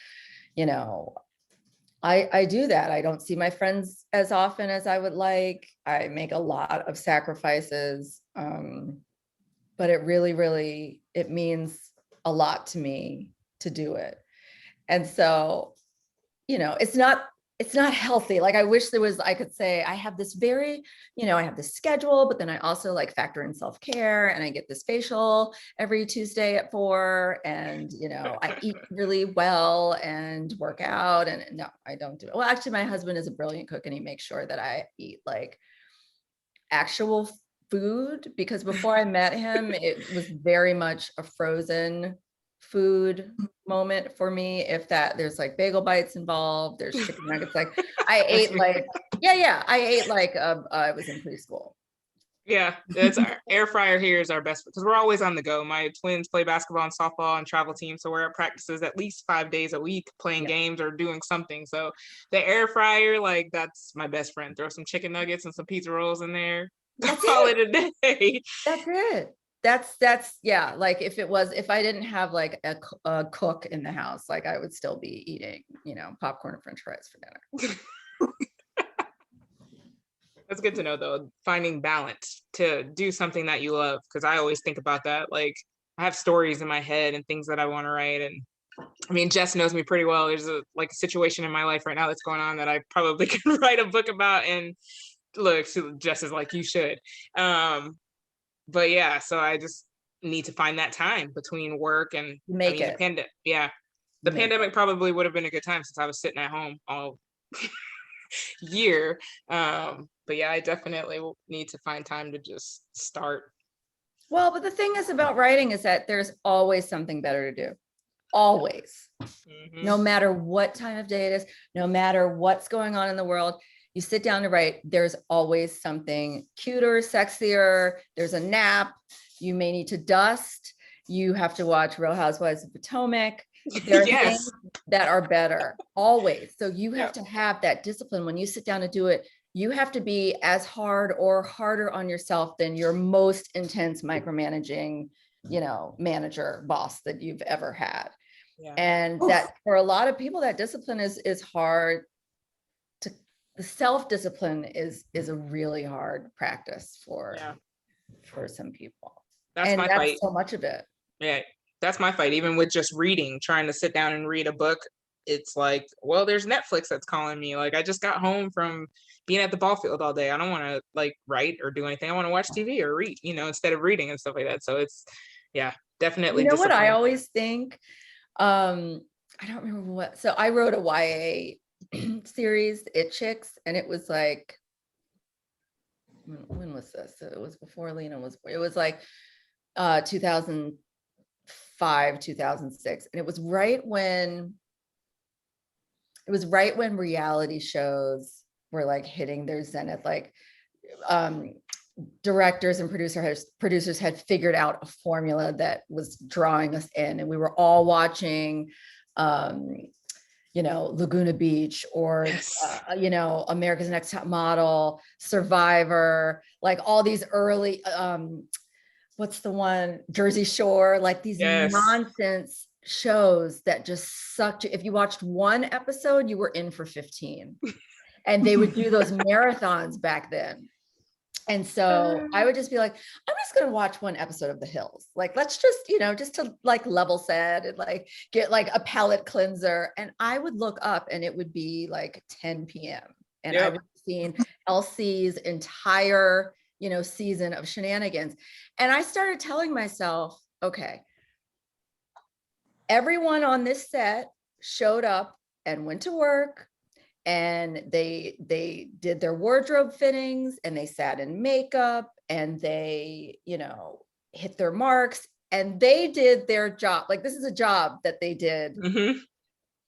I do that. I don't see my friends as often as I would like. I make a lot of sacrifices. But it really, really, it means a lot to me to do it. And so, it's not healthy. Like, I wish I could say I have this very, I have this schedule, but then I also like factor in self-care, and I get this facial every Tuesday at 4, and, I eat really well and work out. And no, I don't do it. Well, actually, my husband is a brilliant cook, and he makes sure that I eat like actual food, because before I met him, it was very much a frozen food moment for me. If there's like bagel bites involved, there's chicken nuggets. Like, I ate like, I ate like I was in preschool.
Yeah, that's our air fryer here is our best, because we're always on the go. My twins play basketball and softball and travel team, so we're at practices at least 5 days a week, playing games or doing something. So the air fryer, like, that's my best friend. Throw some chicken nuggets and some pizza rolls in there. Call it a day.
That's it. That's like, if I didn't have like a cook in the house, like, I would still be eating, popcorn and French fries for dinner.
That's good to know, though, finding balance to do something that you love, because I always think about that. Like, I have stories in my head and things that I want to write. And I mean, Jess knows me pretty well. There's a situation in my life right now that's going on that I probably could write a book about. And look, Jess is like, you should. But yeah, so I just need to find that time between work and the pandemic. Yeah, the pandemic probably would have been a good time, since I was sitting at home all year. But yeah, I definitely will need to find time to just start.
Well, but the thing is about writing is that there's always something better to do. Always. No matter what time of day it is, no matter what's going on in the world, you sit down to write, there's always something cuter, sexier. There's a nap. You may need to dust. You have to watch Real Housewives of Potomac. There are things that are better, always. So you have to have that discipline. When you sit down to do it, you have to be as hard or harder on yourself than your most intense micromanaging, manager, boss that you've ever had. Yeah. And that, for a lot of people, that discipline is hard. The self-discipline is a really hard practice for some people.
That's my fight.
So much of it.
Yeah, that's my fight. Even with just reading, trying to sit down and read a book, it's like, well, there's Netflix that's calling me. Like, I just got home from being at the ball field all day. I don't want to like write or do anything. I want to watch TV or read, instead of reading and stuff like that. So yeah, definitely.
You know what I
discipline.
always think? I don't remember what. So I wrote a YA series, It Chicks, and it was like, when was this? It was before Lena was. It was like 2005, 2006, and it was right when reality shows were like hitting their zenith. Like directors and producers had figured out a formula that was drawing us in, and we were all watching Laguna Beach or
Yes.
America's Next Top Model, Survivor, like all these early what's the one, Jersey Shore, like these
Yes.
nonsense shows that just sucked you. If you watched one episode, you were in for 15. And they would do those marathons back then. And so I would just be like, I'm just going to watch one episode of The Hills. Like, let's just, just to like level set and like get like a palate cleanser. And I would look up and it would be like 10 p.m. And I would have seen LC's entire, season of shenanigans. And I started telling myself, okay, everyone on this set showed up and went to work, and they did their wardrobe fittings, and they sat in makeup, and they, hit their marks, and they did their job. Like, this is a job that they did.
Mm-hmm.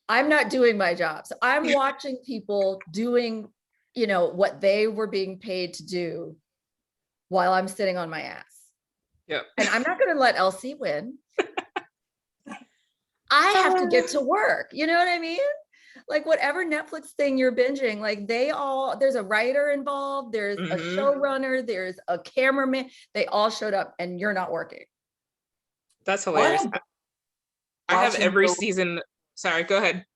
I'm not doing my job. So I'm watching people doing, what they were being paid to do while I'm sitting on my ass.
Yep.
And I'm not going to let LC win. I have to get to work. You know what I mean? Like, whatever Netflix thing you're binging, like there's a writer involved, there's a showrunner, there's a cameraman, they all showed up, and you're not working.
That's hilarious. I have every season. Sorry, go ahead.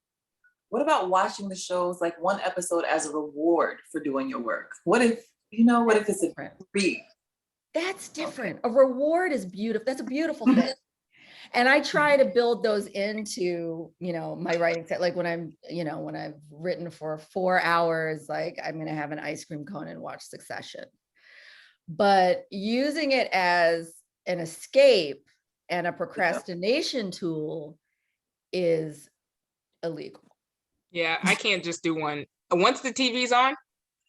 What about watching the shows like one episode as a reward for doing your work? What if it's a treat?
That's different. A reward is beautiful. That's a beautiful thing. And I try to build those into, my writing set. Like when when I've written for 4 hours, like I'm going to have an ice cream cone and watch Succession. But using it as an escape and a procrastination tool is illegal.
Yeah, I can't just do one. Once the TV's on,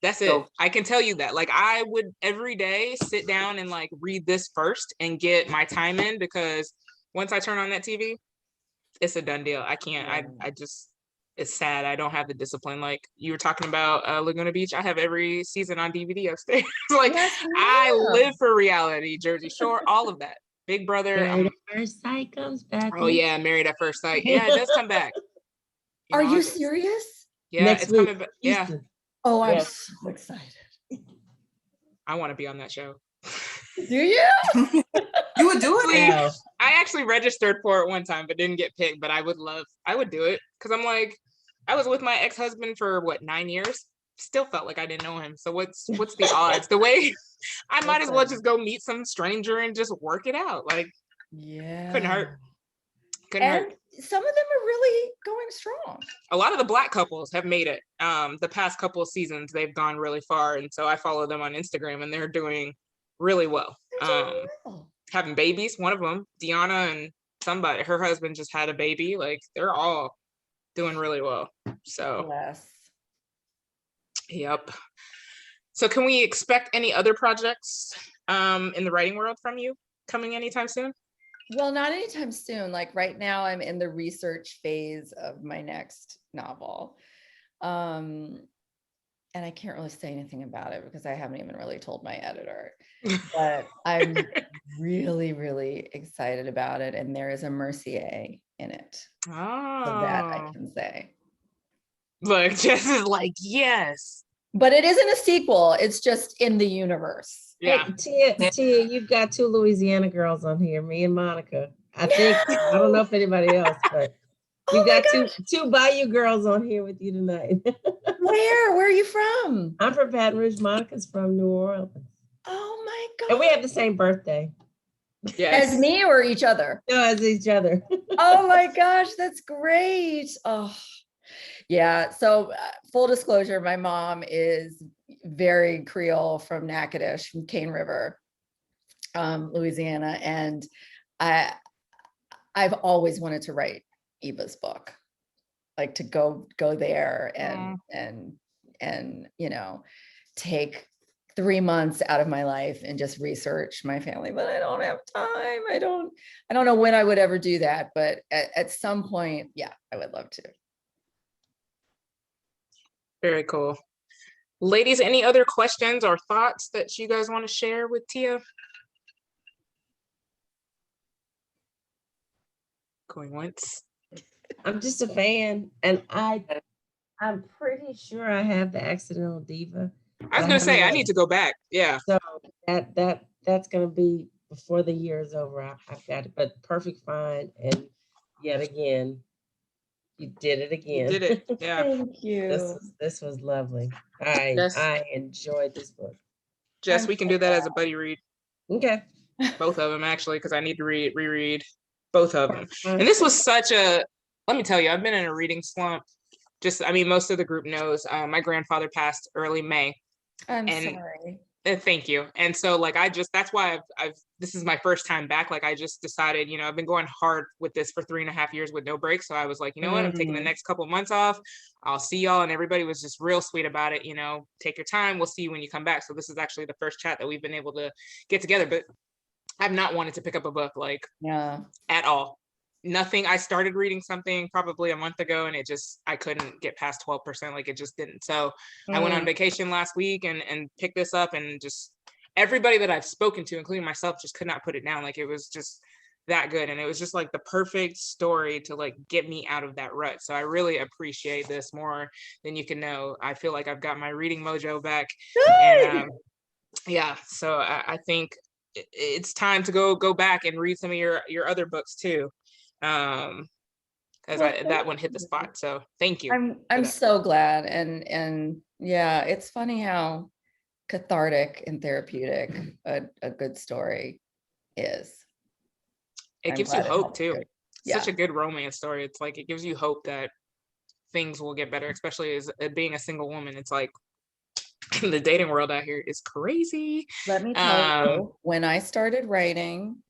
that's it.
So,
I can tell you that. Like, I would every day sit down and like read this first and get my time in, because once I turn on that TV, it's a done deal. I can't, I just, it's sad. I don't have the discipline. Like you were talking about Laguna Beach. I have every season on DVD upstairs. Like, I live for reality, Jersey Shore, all of that. Big Brother.
Married at First Sight comes back.
Oh yeah, Married at First Sight. Yeah, it does come back.
Are you serious?
Yeah,
Next
it's
week,
coming back. Yeah.
Oh, I'm so excited.
I want to be on that show.
Do you?
You would do it?
Wow.
I actually registered for it one time, but didn't get picked. But I would do it, because I'm like, I was with my ex-husband for 9 years. Still felt like I didn't know him. So what's the odds? The way I might as well just go meet some stranger and just work it out. Like, couldn't hurt. Couldn't hurt.
Some of them are really going strong.
A lot of the Black couples have made it. The past couple of seasons, they've gone really far, and so I follow them on Instagram, and they're doing really well. Having babies. One of them, Deanna, and somebody, her husband just had a baby. Like, they're all doing really well. So, yep. So, can we expect any other projects in the writing world from you coming anytime soon?
Well, not anytime soon. Like right now, I'm in the research phase of my next novel. And I can't really say anything about it because I haven't even really told my editor. But I'm really, really excited about it. And there is a Mercier in it.
Oh.
So that I can say.
Look, Jess is like, yes.
But it isn't a sequel. It's just in the universe.
Yeah.
Hey, Tia, you've got 2 Louisiana girls on here, me and Monica. I think, I don't know if anybody else, but you got two Bayou girls on here with you tonight.
Where are you from?
I'm from Baton Rouge. Monica's from New Orleans.
Oh my God.
And we have the same birthday.
Yes.
As me or each other?
No, as each other.
Oh my gosh, that's great. Oh, yeah. So full disclosure, my mom is very Creole from Natchitoches, from Cane River, Louisiana. And I've always wanted to write Eva's book, like to go there and you know, take 3 months out of my life and just research my family, but I don't have time. I don't know when I would ever do that, but at some point, yeah, I would love to.
Very cool. Ladies, any other questions or thoughts that you guys want to share with Tia? Going once.
I'm just a fan, and I'm pretty sure I have the Accidental Diva.
I was gonna say I need to go back. Yeah.
So that's gonna be before the year is over. I've got it, but Perfect Find, and yet again, you did it again.
You did it. Yeah.
Thank you.
This was lovely.
Yes.
I enjoyed this book.
Jess, we can do that as a buddy read.
Okay.
Both of them actually, because I need to reread both of them. And this was such a, let me tell you, I've been in a reading slump. Just, I mean, most of the group knows my grandfather passed early May.
I'm sorry.
Thank you. And so like, that's why I've this is my first time back. Like I just decided, you know, I've been going hard with this for 3.5 years with no break. So I was like, you know what, I'm taking the next couple months off. I'll see y'all. And everybody was just real sweet about it. You know, take your time. We'll see you when you come back. So this is actually the first chat that we've been able to get together, but I've not wanted to pick up a book like at all. Nothing. I started reading something probably a month ago and I couldn't get past 12%. Like it just didn't. So I went on vacation last week and picked this up, and just everybody that I've spoken to, including myself, just could not put it down. Like it was just that good. And it was just like the perfect story to like get me out of that rut. So I really appreciate this more than you can know. I feel like I've got my reading mojo back. And yeah, so I think it's time to go back and read some of your other books too. As that one hit the spot. So thank you.
I'm so glad. And yeah, it's funny how cathartic and therapeutic a good story is.
It gives you hope too. Such a good romance story. It's like, it gives you hope that things will get better, especially as being a single woman. It's like the dating world out here is crazy.
Let me tell you, when I started writing,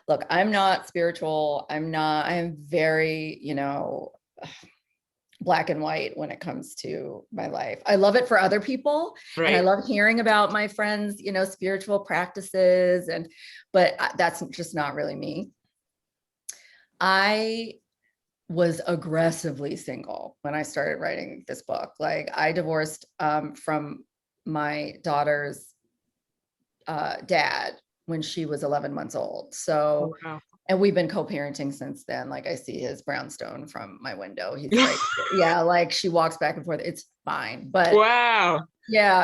look, I'm not spiritual. I'm very, you know, black and white when it comes to my life. I love it for other people. Right. And I love hearing about my friends, you know, spiritual practices, but that's just not really me. I was aggressively single when I started writing this book. Like I divorced from my daughter's dad when she was 11 months old. So, and we've been co-parenting since then. Like I see his brownstone from my window. He's right there. Yeah, like she walks back and forth. It's fine. But yeah,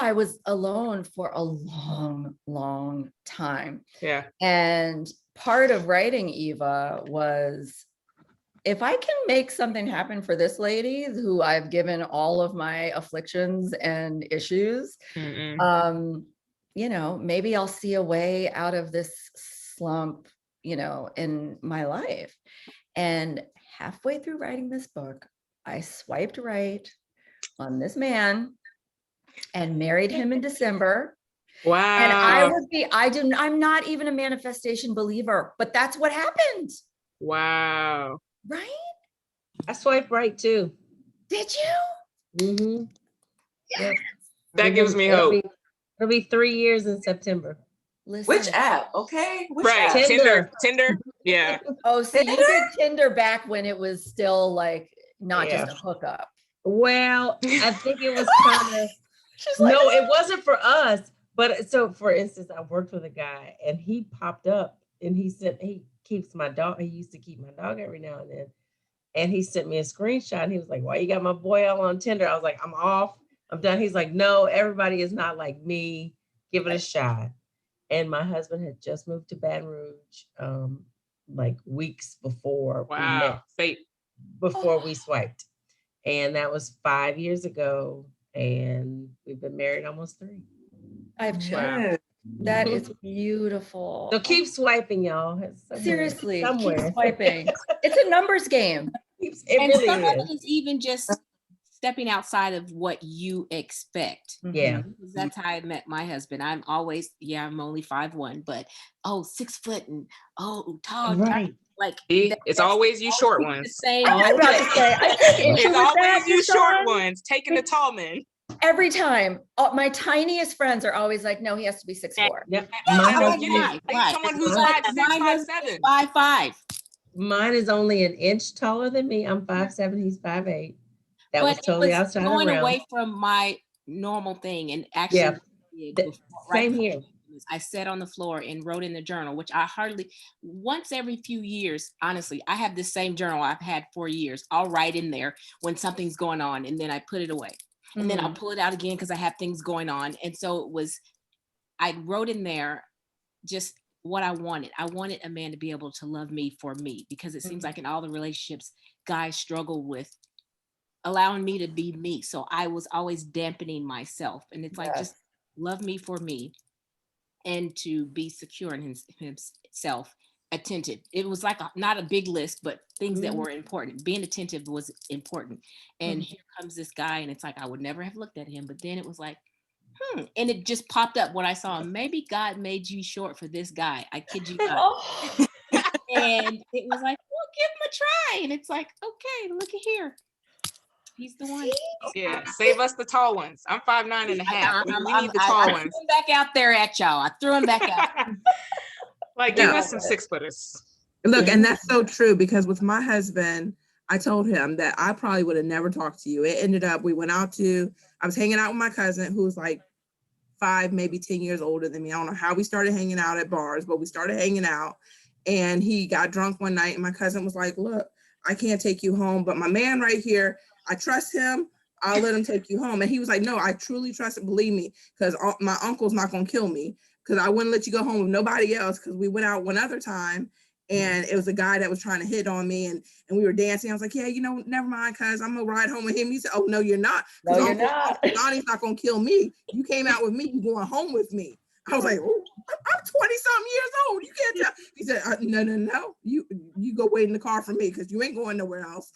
I was alone for a long, long time. Yeah. And part of writing Eva was, if I can make something happen for this lady who I've given all of my afflictions and issues, you know, maybe I'll see a way out of this slump, you know, in my life. And halfway through writing this book, I swiped right on this man and married him in December. Wow. And I'm not even a manifestation believer, but that's what happened.
Wow.
Right?
I swiped right too.
Did you?
Mm-hmm.
Yes.
Yep.
That gives me hope.
It'll be 3 years in September.
Listen. Which app? Okay. Which
right.
app?
Tinder. Yeah.
Oh, so you did Tinder back when it was still like not just a hookup.
Well, I think it was kind of, no, it wasn't for us. But so for instance, I worked with a guy and he popped up and he keeps my dog. He used to keep my dog every now and then. And he sent me a screenshot and he was like, why you got my boy all on Tinder? I was like, I'm off. I'm done. He's like, no, everybody is not like me. Give it a shot. And my husband had just moved to Baton Rouge, like weeks before we met, before we swiped. And that was 5 years ago. And we've been married almost 3.
I have children. That is beautiful.
So keep swiping, y'all.
Seriously, keep swiping. It's a numbers game.
And really some of it is even just stepping outside of what you expect.
Yeah.
Because that's how I met my husband. I'm always, I'm only 5'1", but 6 foot and tall.
Right.
Like
It's always you short
the
ones.
same.
I was about to say, I take issue
It's
with
always
that,
you short
Deshaun.
ones taking the tall men.
Every time. My tiniest friends are always like, no, he has to be 6'4".
Yep.
I
Mine,
don't
is,
get it. Date someone who's 5'6", 5'7".
5'5".
mine is only an inch taller than me. I'm 5'7", he's 5'8". That was totally outside the
going
realm.
away from my normal thing, and actually,
Yeah. Same here.
I sat on the floor and wrote in the journal, which I once every few years, honestly, I have this same journal I've had for years. I'll write in there when something's going on, and then I put it away. And then I'll pull it out again because I have things going on. And so I wrote in there just what I wanted. I wanted a man to be able to love me for me, because it seems like in all the relationships, guys struggle with allowing me to be me. So I was always dampening myself. And it's like, just love me for me, and to be secure in himself, attentive. It was like not a big list, but things that were important. Being attentive was important. And here comes this guy, and it's like, I would never have looked at him, but then it was like, and it just popped up when I saw him. Maybe God made you short for this guy. I kid you not. And it was like, well, give him a try. And it's like, okay, look at here. He's the one.
Yeah, save us the tall ones. I'm 5'9" and a half. We need the tall ones.
I threw him back out there at y'all. I threw him back out.
Like, give us some 6-footers.
Look, and that's so true, because with my husband, I told him that I probably would have never talked to you. It ended up, I was hanging out with my cousin, who was like 5, maybe 10 years older than me. I don't know how we started hanging out at bars, but we started hanging out, and he got drunk one night, and my cousin was like, look, I can't take you home, but my man right here, I trust him. I'll let him take you home. And he was like, no, I truly trust him. Believe me, because my uncle's not going to kill me, because I wouldn't let you go home with nobody else, because we went out one other time, and it was a guy that was trying to hit on me, and we were dancing. I was like, yeah, never mind, cuz I'm going to ride home with him. He said, oh, no, you're not.
No, you're not.
Donnie's not going to kill me. You came out with me. You're going home with me. I was like, oh, I'm 20-something years old. You can't tell. He said, no. You go wait in the car for me, because you ain't going nowhere else.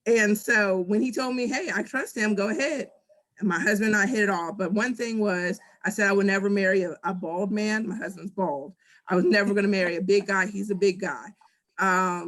And so when he told me, hey, I trust him, go ahead. And my husband and I hit it off. But one thing was, I said I would never marry a bald man. My husband's bald. I was never going to marry a big guy. He's a big guy. I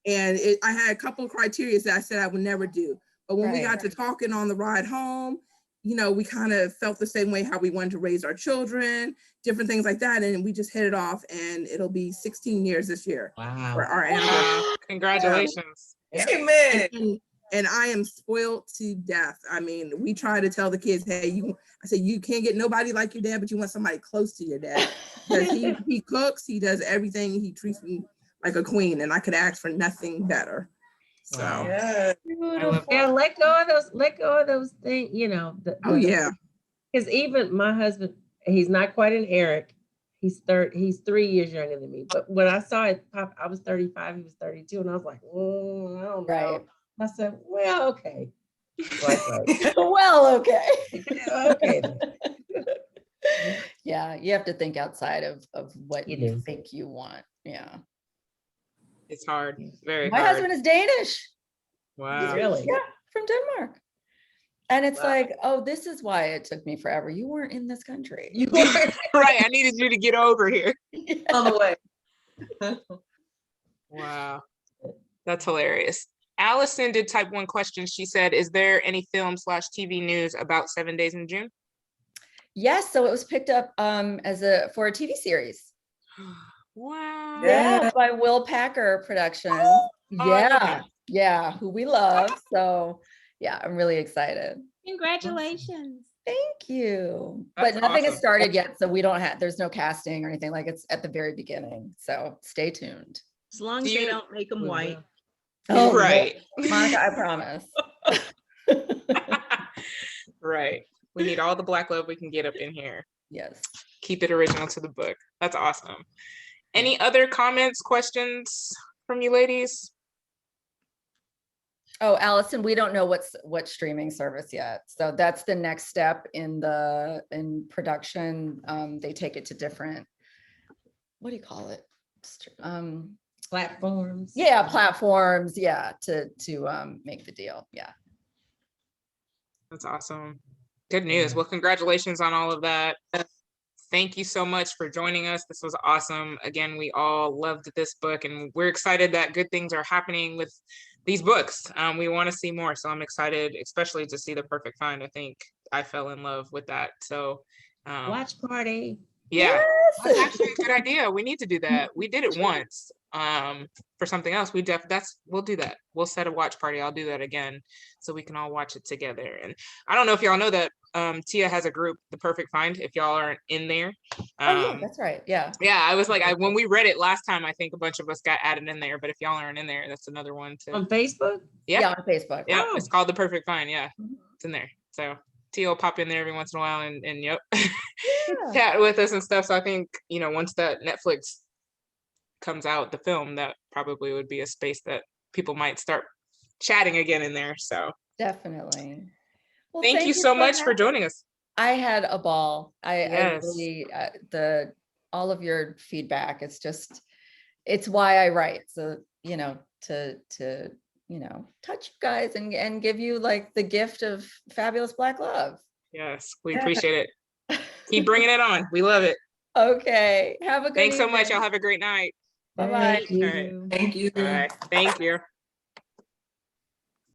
had a couple of criteria that I said I would never do. But when we got to talking on the ride home, we kind of felt the same way, how we wanted to raise our children, different things like that. And we just hit it off, and it'll be 16 years this year.
Wow.
For our anniversary.
Congratulations.
Amen.
And I am spoiled to death. I mean, we try to tell the kids, hey, I say, you can't get nobody like your dad, but you want somebody close to your dad. Because he cooks, he does everything. He treats me like a queen, and I could ask for nothing better. So
Yeah.
Yeah, let go of those things,
yeah.
Because even my husband, he's not quite an Eric. He's 3 years younger than me. But when I saw it pop, I was 35, he was 32, and I was like, I don't know.
Right.
I said, well, okay. Right.
Well, okay.
Okay.
Yeah, you have to think outside of what
You
you
do.
think you want. Yeah.
It's hard. Very
My
hard.
husband is Danish.
Wow.
Really?
Yeah, from Denmark. And it's
Wow.
like, oh, this is why it took me forever. You weren't in this country.
You weren't.
Right. I needed you to get over here.
On the way.
Wow. That's hilarious. Allison did type one question. She said, is there any film/TV news about 7 Days in June?
Yes, so it was picked up for a TV series.
Wow.
Yeah, by Will Packer Productions.
Oh, I love
Yeah,
him.
yeah, who we love. So yeah, I'm really excited.
Congratulations.
Thank you.
That's
But nothing has
awesome.
started yet, so there's no casting or anything. Like, it's at the very beginning. So stay tuned.
As long
Do
as they
you-
don't make them white.
Oh,
Right.
Monica, I promise.
Right. We need all the Black love we can get up in here.
Yes.
Keep it original to the book. That's awesome. Any other comments, questions from you ladies?
Oh, Allison, we don't know what streaming service yet. So that's the next step in production. They take it to different, what do you call it?
Platforms.
Yeah, platforms. Yeah, to make the deal. Yeah.
That's awesome. Good news. Well, congratulations on all of that. Thank you so much for joining us. This was awesome. Again, we all loved this book, and we're excited that good things are happening with these books. We want to see more. So I'm excited, especially to see The Perfect Find. I think I fell in love with that. So
Watch party.
yeah,
Yes.
that's actually a good idea. We need to do that. We did it once for something else. We'll do that. We'll set a watch party. I'll do that again so we can all watch it together. And I don't know if y'all know that Tia has a group, The Perfect Find, if y'all aren't in there.
Oh yeah, that's right. Yeah.
Yeah, I was like, when we read it last time, I think a bunch of us got added in there, but if y'all aren't in there, that's another one to
On Facebook?
yeah,
on Facebook.
yeah,
Oh.
it's called The Perfect Find. Yeah, it's in there. So Tia will pop in there every once in a while and yep, chat with us and stuff. So I think, once that Netflix comes out, the film, that probably would be a space that people might start chatting again in there. So
Definitely. Well,
thank you so much for joining us.
I had a ball. I
Yes.
really, all of your feedback, it's why I write. So, to touch you guys and give you like the gift of fabulous Black love.
Yes, we appreciate it. Keep bringing it on. We love it.
Okay. Have a good
Thanks so much.
evening.
Y'all have a great night.
Bye-bye.
Thank you.
All right.
Thank you.
All right. Thank you.